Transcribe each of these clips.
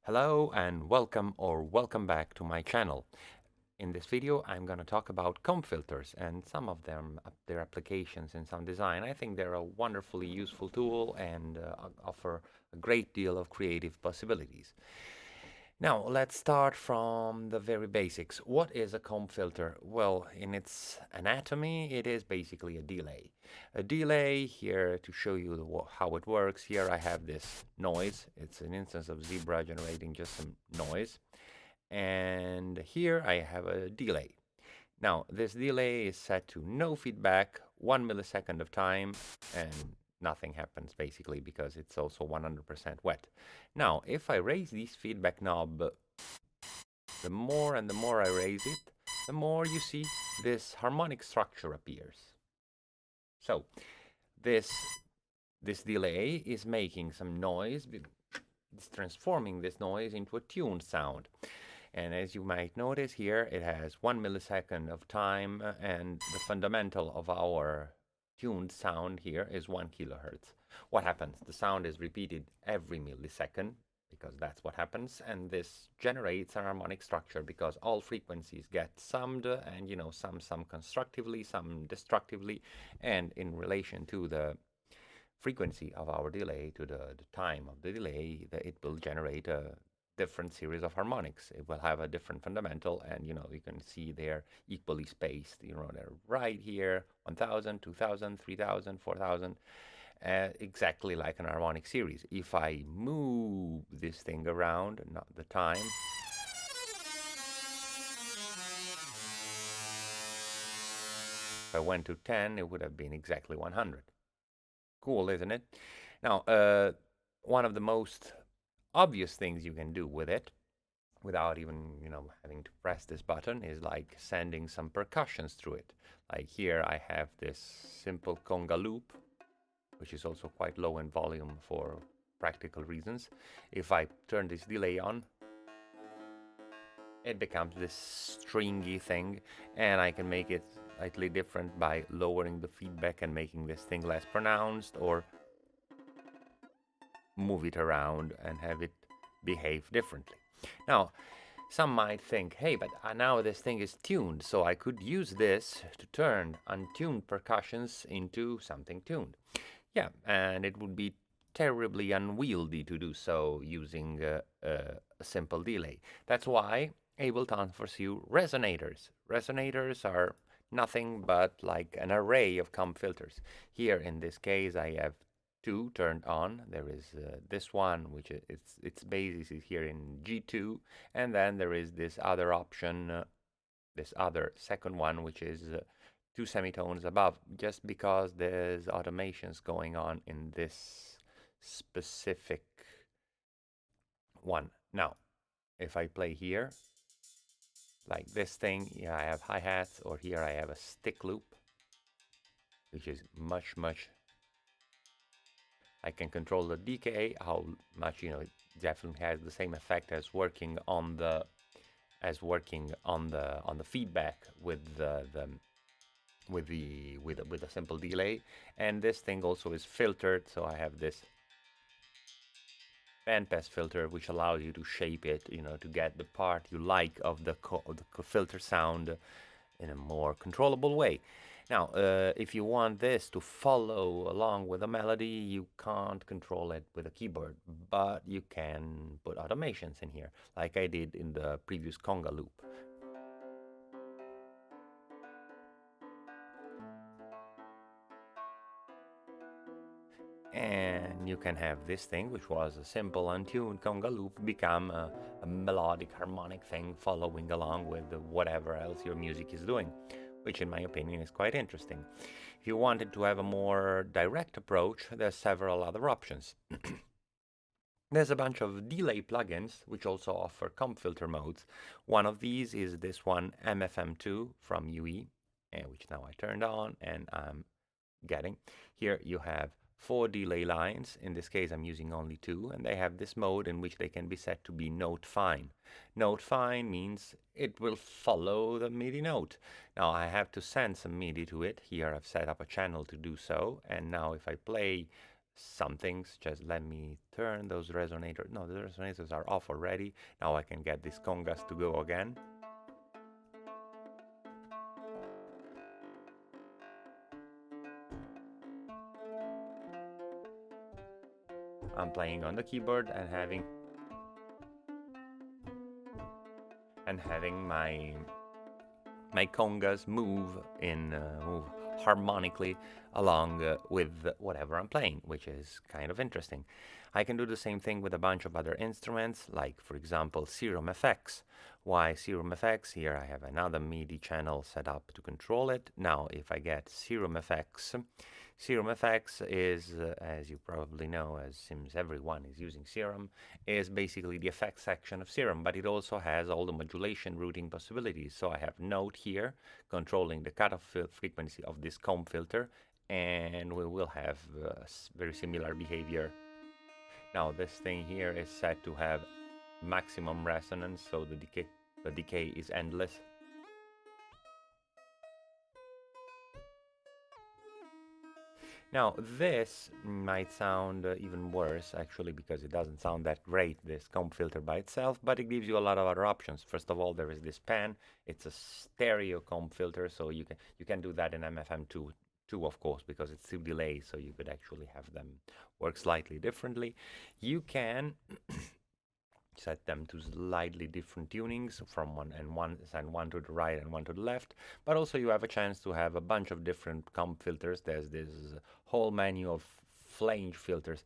Hello and welcome back to my channel. In this video I'm going to talk about comb filters and some of them, their applications in sound design. I think they're a wonderfully useful tool and offer a great deal of creative possibilities. Now, let's start from the very basics. What is a comb filter? Well, in its anatomy, it is basically a delay. A delay, here to show you how it works, here I have this noise. It's an instance of Zebra generating just some noise. And here I have a delay. Now, this delay is set to no feedback, 1 millisecond of time, and nothing happens basically because it's also 100% wet. Now, if I raise this feedback knob, the more and the more I raise it, the more you see this harmonic structure appears. So, this delay is making some noise, it's transforming this noise into a tuned sound. And as you might notice here, it has 1 millisecond of time, and the fundamental of our tuned sound here is 1 kilohertz. What happens? The sound is repeated every millisecond, because that's what happens, and this generates an harmonic structure because all frequencies get summed, and some constructively, some destructively, and in relation to the frequency of our delay, to the time of the delay, it will generate a different series of harmonics. It will have a different fundamental, and you can see they're equally spaced. They're right here, 1000, 2000, 3000, 4000, exactly like an harmonic series. If I move this thing around, not the time, if I went to 10, it would have been exactly 100. Cool, isn't it? Now, one of the most obvious things you can do with it, without even having to press this button, is like sending some percussions through it. Like here I have this simple conga loop, which is also quite low in volume for practical reasons. If I turn this delay on, it becomes this stringy thing, and I can make it slightly different by lowering the feedback and making this thing less pronounced, or move it around and have it behave differently. Now, some might think, hey, but now this thing is tuned, so I could use this to turn untuned percussions into something tuned. Yeah, and it would be terribly unwieldy to do so using a simple delay. That's why Ableton offers you resonators. Resonators are nothing but like an array of comb filters. Here in this case I have two turned on. There is this one, which its basis is here in G2, and then there is this other option, this other second one, which is 2 semitones above, just because there's automations going on in this specific one. Now, if I play here, like this thing, yeah, I have hi-hats, or here I have a stick loop, which is much I can control the decay, how much, it definitely has the same effect as working on the feedback with a simple delay. And this thing also is filtered, so I have this bandpass filter, which allows you to shape it, to get the part you like of the filter sound in a more controllable way. Now, if you want this to follow along with a melody, you can't control it with a keyboard, but you can put automations in here, like I did in the previous conga loop. And you can have this thing, which was a simple untuned conga loop, become a melodic harmonic thing following along with whatever else your music is doing, which in my opinion is quite interesting. If you wanted to have a more direct approach, there's several other options. There's a bunch of delay plugins which also offer comb filter modes. One of these is this one, MFM2 from UE, which now I turned on and I'm getting. Here you have 4 delay lines. In this case, I'm using only 2, and they have this mode in which they can be set to be note fine. Note fine means it will follow the MIDI note. Now I have to send some MIDI to it. Here I've set up a channel to do so, and now if I play some things. Just let me turn those resonators. No, the resonators are off already. Now I can get these congas to go again. I'm playing on the keyboard and having my congas move harmonically along with whatever I'm playing, which is kind of interesting. I can do the same thing with a bunch of other instruments, like for example Serum FX. Why Serum FX? Here I have another MIDI channel set up to control it. Now if I get Serum FX, Serum FX is, as you probably know, as seems everyone is using Serum, is basically the effects section of Serum, but it also has all the modulation routing possibilities. So I have Note here controlling the cutoff frequency of this comb filter, and we will have very similar behavior. Now this thing here is set to have maximum resonance, so the decay is endless. Now, this might sound even worse, actually, because it doesn't sound that great, this comb filter by itself, but it gives you a lot of other options. First of all, there is this pan. It's a stereo comb filter, so you can do that in MFM2 too, of course, because it's two delays, so you could actually have them work slightly differently. You can set them to slightly different tunings from send one to the right and one to the left, but also you have a chance to have a bunch of different comb filters. There's this whole menu of flange filters.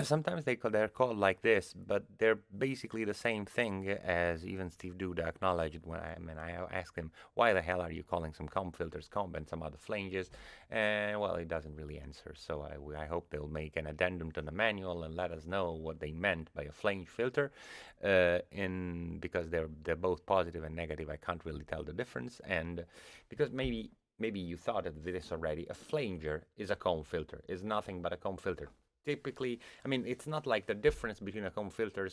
Sometimes they're called like this, but they're basically the same thing, as even Steve Duda acknowledged when I asked him, why the hell are you calling some comb filters comb and some other flanges? And well, he doesn't really answer. So I hope they'll make an addendum to the manual and let us know what they meant by a flange filter. Because they're both positive and negative, I can't really tell the difference. And because maybe you thought of this already, a flanger is a comb filter, is nothing but a comb filter. Typically, I mean, it's not like the difference between a comb filter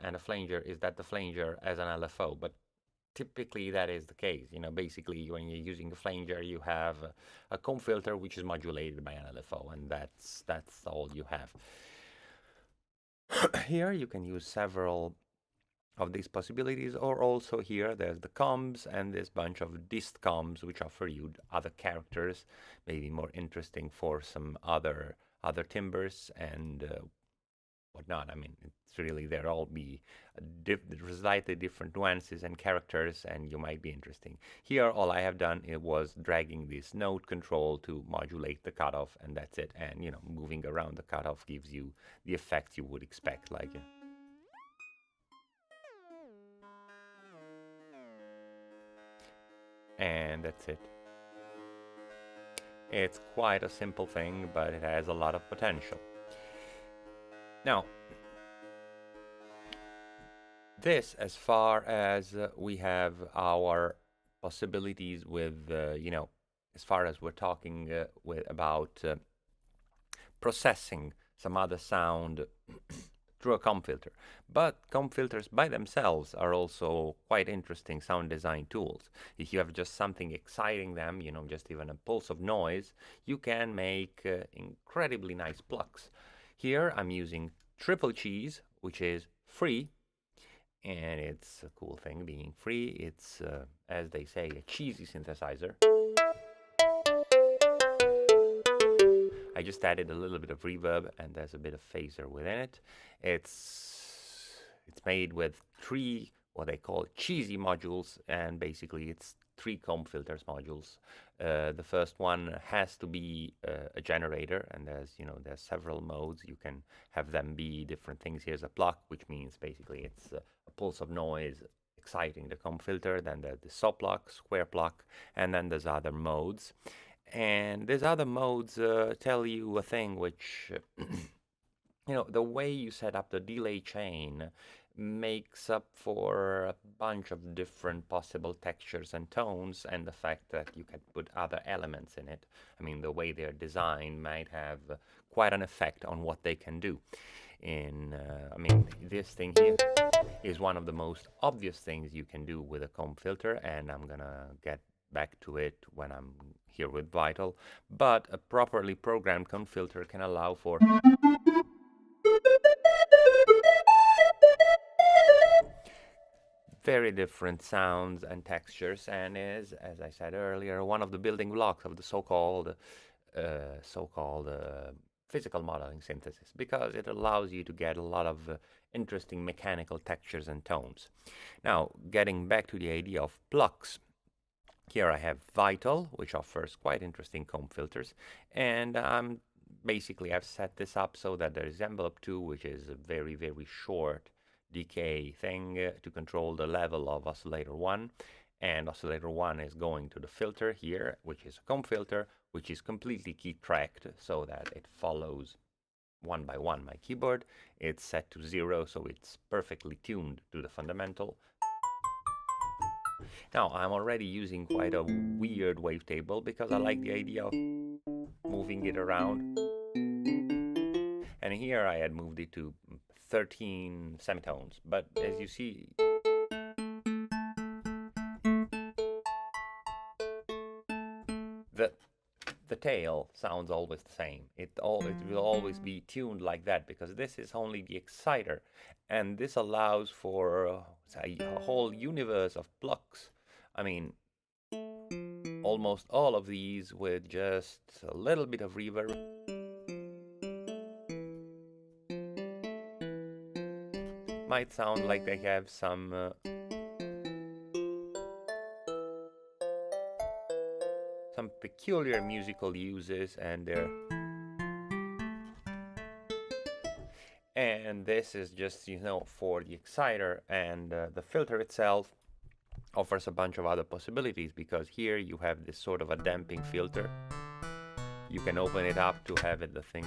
and a flanger is that the flanger has an LFO, but typically that is the case. You know, basically when you're using a flanger, you have a comb filter which is modulated by an LFO, and that's all you have. Here you can use several of these possibilities, or also here there's the combs and this bunch of dist combs which offer you other characters, maybe more interesting for some other timbres and whatnot. I mean, it's really, there all be slightly different nuances and characters, and you might be interesting. Here all I have done, it was dragging this note control to modulate the cutoff, and that's it. And you know, moving around the cutoff gives you the effects you would expect, like and that's it. It's quite a simple thing, but it has a lot of potential. Now, this, as far as we have our possibilities with, you know, as far as we're talking about processing some other sound through a comb filter. But comb filters by themselves are also quite interesting sound design tools. If you have just something exciting them, you know, just even a pulse of noise, you can make incredibly nice plucks. Here I'm using Triple Cheese, which is free, and it's a cool thing being free. It's, as they say, a cheesy synthesizer. I just added a little bit of reverb, and there's a bit of phaser within it. It's made with three what they call cheesy modules, and basically it's three comb filters modules. The first one has to be a generator, and there's several modes. You can have them be different things. Here's a pluck, which means basically it's a pulse of noise exciting the comb filter. Then there's the saw pluck, square pluck, and then there's other modes. And these other modes tell you a thing which, the way you set up the delay chain makes up for a bunch of different possible textures and tones, and the fact that you can put other elements in it. I mean, the way they're designed might have quite an effect on what they can do. This thing here is one of the most obvious things you can do with a comb filter, and I'm gonna get back to it when I'm here with Vital, but a properly programmed comb filter can allow for very different sounds and textures, and is, as I said earlier, one of the building blocks of the so-called physical modeling synthesis, because it allows you to get a lot of interesting mechanical textures and tones. Now, getting back to the idea of plucks, here I have Vital, which offers quite interesting comb filters, and basically I've set this up so that there is envelope 2, which is a very, very short decay thing to control the level of oscillator 1, and oscillator 1 is going to the filter here, which is a comb filter, which is completely key tracked so that it follows one by one my keyboard. It's set to 0, so it's perfectly tuned to the fundamental. Now, I'm already using quite a weird wavetable because I like the idea of moving it around. And here I had moved it to 13 semitones. But as you see, the tail sounds always the same. It will always be tuned like that because this is only the exciter. And this allows for a whole universe of plucks. I mean, almost all of these with just a little bit of reverb. Might sound like they have some peculiar musical uses, and this is just, you know, for the exciter, and the filter itself offers a bunch of other possibilities, because here you have this sort of a damping filter. You can open it up to have it, the thing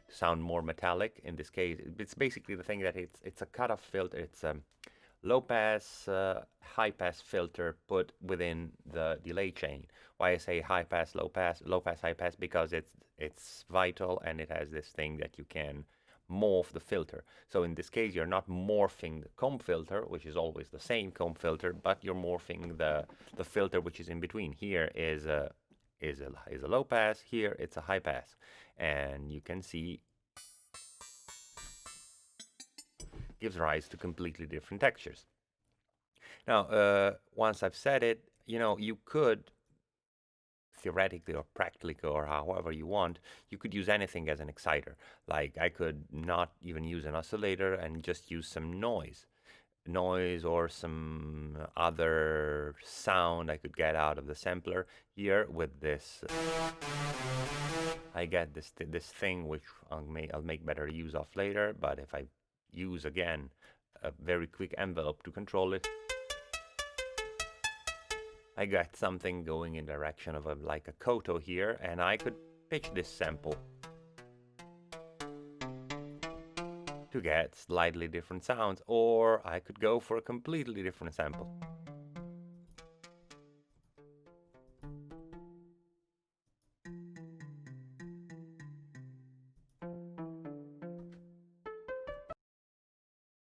sound more metallic. In this case, it's basically the thing that it's a cutoff filter. It's a low pass, high pass filter put within the delay chain. Why I say high pass, low pass, high pass? Because it's Vital, and it has this thing that you can morph the filter. So in this case, you're not morphing the comb filter, which is always the same comb filter, but you're morphing the filter which is in between. Here is a low pass, here it's a high pass, and you can see gives rise to completely different textures. Now, once I've said it, you know, you could theoretically or practically, or however you want, you could use anything as an exciter. Like, I could not even use an oscillator and just use some noise or some other sound I could get out of the sampler. Here with this, I get this thing which I'll make better use of later. But if I use again a very quick envelope to control it, I got something going in direction of like a koto here, and I could pitch this sample to get slightly different sounds, or I could go for a completely different sample.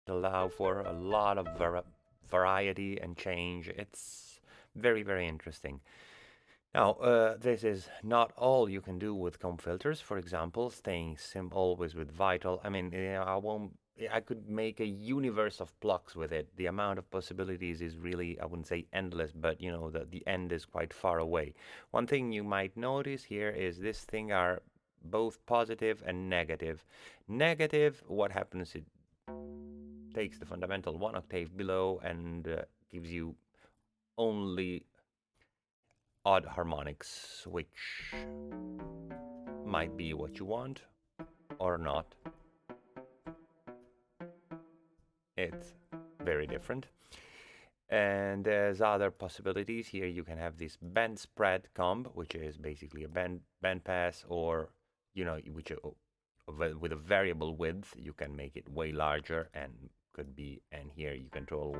Allow for a lot of variety and change. It's very, very interesting. Now, this is not all you can do with comb filters. For example, staying always with Vital. I mean, you know, I could make a universe of plucks with it. The amount of possibilities is really, I wouldn't say endless, but you know, the end is quite far away. One thing you might notice here is this thing are both positive and negative. Negative, what happens? It takes the fundamental one octave below and gives you only odd harmonics, which might be what you want or not. It's very different. And there's other possibilities. Here you can have this band spread comb, which is basically a band pass, or, you know, which with a variable width, you can make it way larger, and could be, and here you control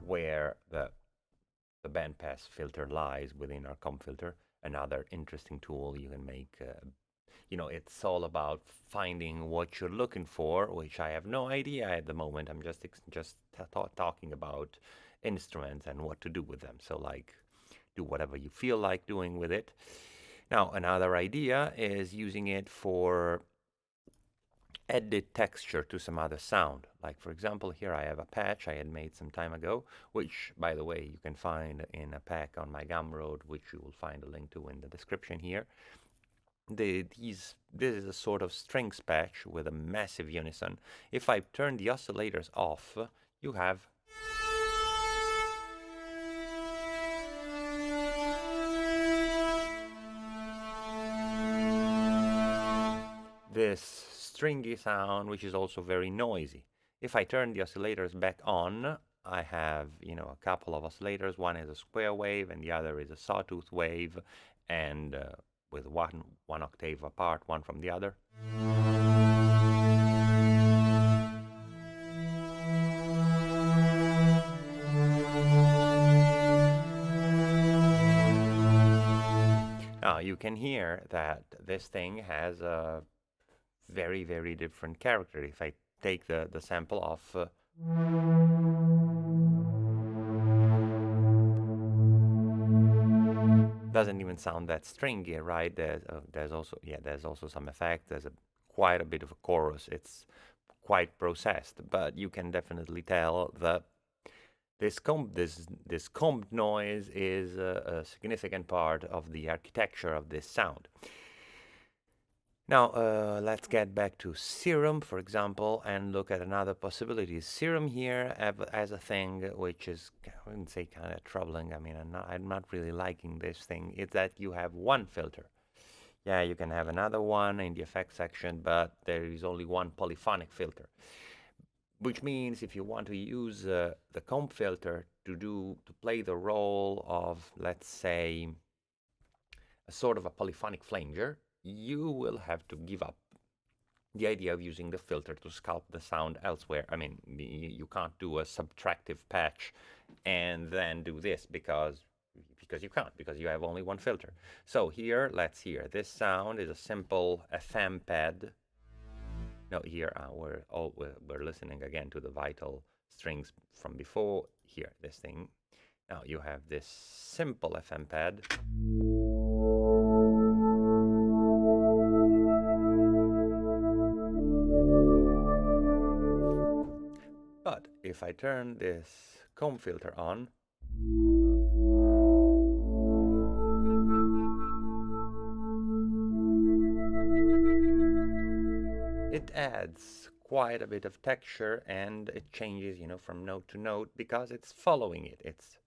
where the bandpass filter lies within our comb filter. Another interesting tool, you can make you know, it's all about finding what you're looking for, which I have no idea at the moment. I'm just talking about instruments and what to do with them. So like, do whatever you feel like doing with it. Now, another idea is using it for added texture to some other sound. Like for example, here I have a patch I had made some time ago, which by the way, you can find in a pack on my Gumroad, which you will find a link to in the description here. This is a sort of strings patch with a massive unison. If I turn the oscillators off, you have this stringy sound, which is also very noisy. If I turn the oscillators back on, I have, you know, a couple of oscillators. One is a square wave and the other is a sawtooth wave, and with one octave apart, one from the other. Now you can hear that this thing has a very, very different character. If I take the sample off, doesn't even sound that stringy, right? There's also some effect. There's quite a bit of a chorus. It's quite processed, but you can definitely tell that this combed noise is a significant part of the architecture of this sound. Now, let's get back to Serum, for example, and look at another possibility. Serum here as a thing which is, I wouldn't say kind of troubling. I mean, I'm not really liking this thing. It's that you have one filter. Yeah, you can have another one in the effects section, but there is only one polyphonic filter. Which means if you want to use the comb filter to play the role of, let's say, a sort of a polyphonic flanger, you will have to give up the idea of using the filter to sculpt the sound elsewhere. I mean, you can't do a subtractive patch and then do this because you can't, because you have only one filter. So here, let's hear. This sound is a simple FM pad. No, here we're listening again to the vital strings from before. Here, this thing. Now you have this simple FM pad. But if I turn this comb filter on, it adds quite a bit of texture, and it changes, you know, from note to note because it's following it. It's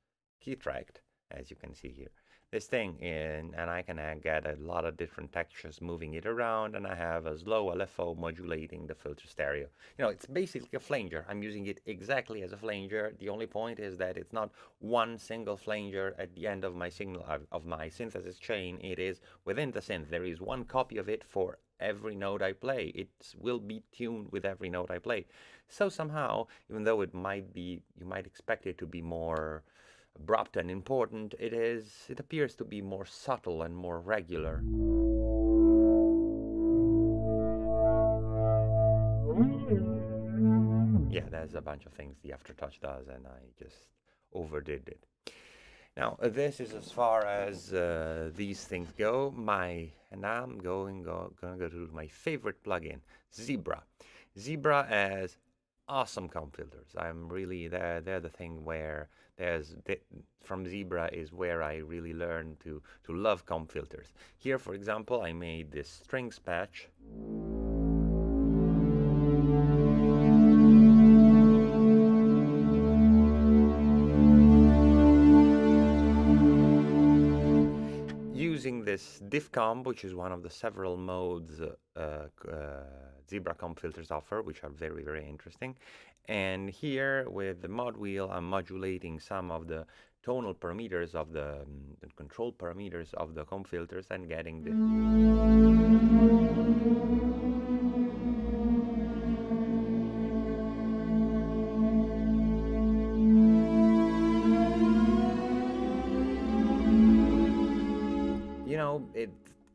key tracked, as you can see here. This thing and I can get a lot of different textures moving it around, and I have a slow LFO modulating the filter stereo. You know, it's basically a flanger. I'm using it exactly as a flanger. The only point is that it's not one single flanger at the end of my signal of my synthesis chain. It is within the synth. There is one copy of it for every note I play. It will be tuned with every note I play. So somehow, even though it might be, you might expect it to be more abrupt and important, it appears to be more subtle and more regular. Yeah, there's a bunch of things the aftertouch does, and I just overdid it. Now, this is as far as these things go. Now I'm gonna go to my favorite plugin, Zebra. Zebra has awesome comb filters. I'm really they're the thing where from Zebra is where I really learned to love comb filters. Here, for example, I made this strings patch. Using this diff comb, which is one of the several modes Zebra comb filters offer, which are very, very interesting. And here with the mod wheel, I'm modulating some of the tonal parameters of the control parameters of the comb filters and getting the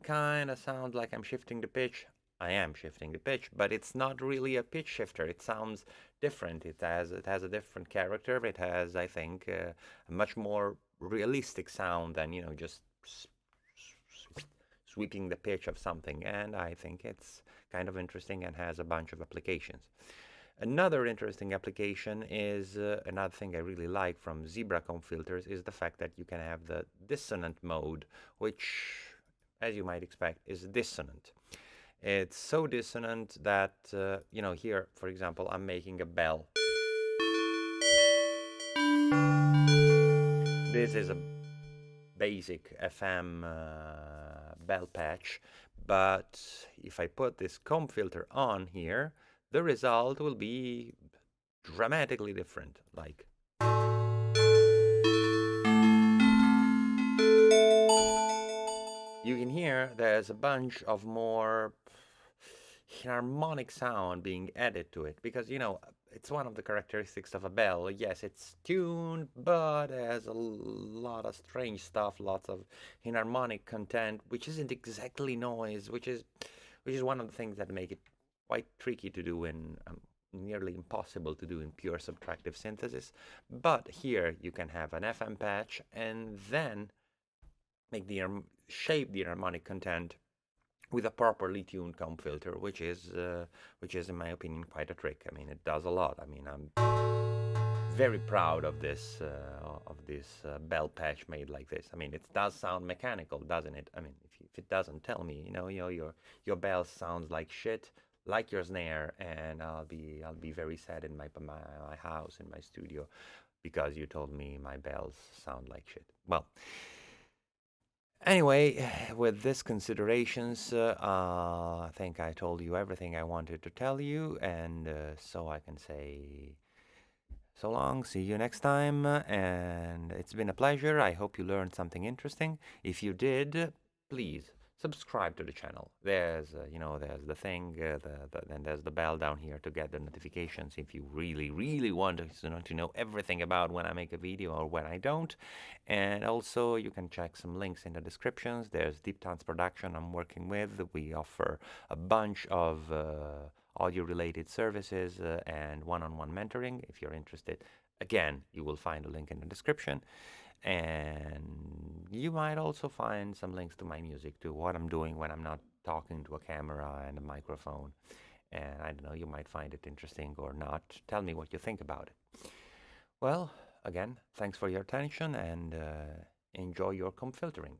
kind of sounds like I'm shifting the pitch. I am shifting the pitch, but it's not really a pitch shifter. It sounds different. It has a different character. It has, I think, a much more realistic sound than just sweeping the pitch of something. And I think it's kind of interesting and has a bunch of applications. Another interesting application is another thing I really like from Zebra comb filters is the fact that you can have the dissonant mode, which, as you might expect, is dissonant. It's so dissonant that, here, for example, I'm making a bell. This is a basic FM bell patch, but if I put this comb filter on here, the result will be dramatically different. Like, you can hear there's a bunch of more harmonic sound being added to it because it's one of the characteristics of a bell. Yes, it's tuned, but it has a lot of strange stuff, lots of inharmonic content, which isn't exactly noise, which is one of the things that make it quite tricky to do in nearly impossible to do in pure subtractive synthesis. But here you can have an FM patch and then make shape the harmonic content with a properly tuned comb filter, which is in my opinion quite a trick. I mean, it does a lot. I mean, I'm very proud of this bell patch made like this. I mean, it does sound mechanical, doesn't it? I mean, if it doesn't, tell me. Your bell sounds like shit, like your snare, and I'll be very sad in my house, in my studio, because you told me my bells sound like shit. Well, anyway, with these considerations, I think I told you everything I wanted to tell you, and so I can say so long, see you next time, and it's been a pleasure. I hope you learned something interesting. If you did, please subscribe to the channel. There's there's the thing, then there's the bell down here to get the notifications if you really, really want to know everything about when I make a video or when I don't. And also you can check some links in the descriptions. There's Deeptanz production I'm working with. We offer a bunch of audio-related services and one-on-one mentoring. If you're interested, again, you will find a link in the description. And you might also find some links to my music, to what I'm doing when I'm not talking to a camera and a microphone. And I don't know, you might find it interesting or not. Tell me what you think about it. Well, again, thanks for your attention and enjoy your comb filtering.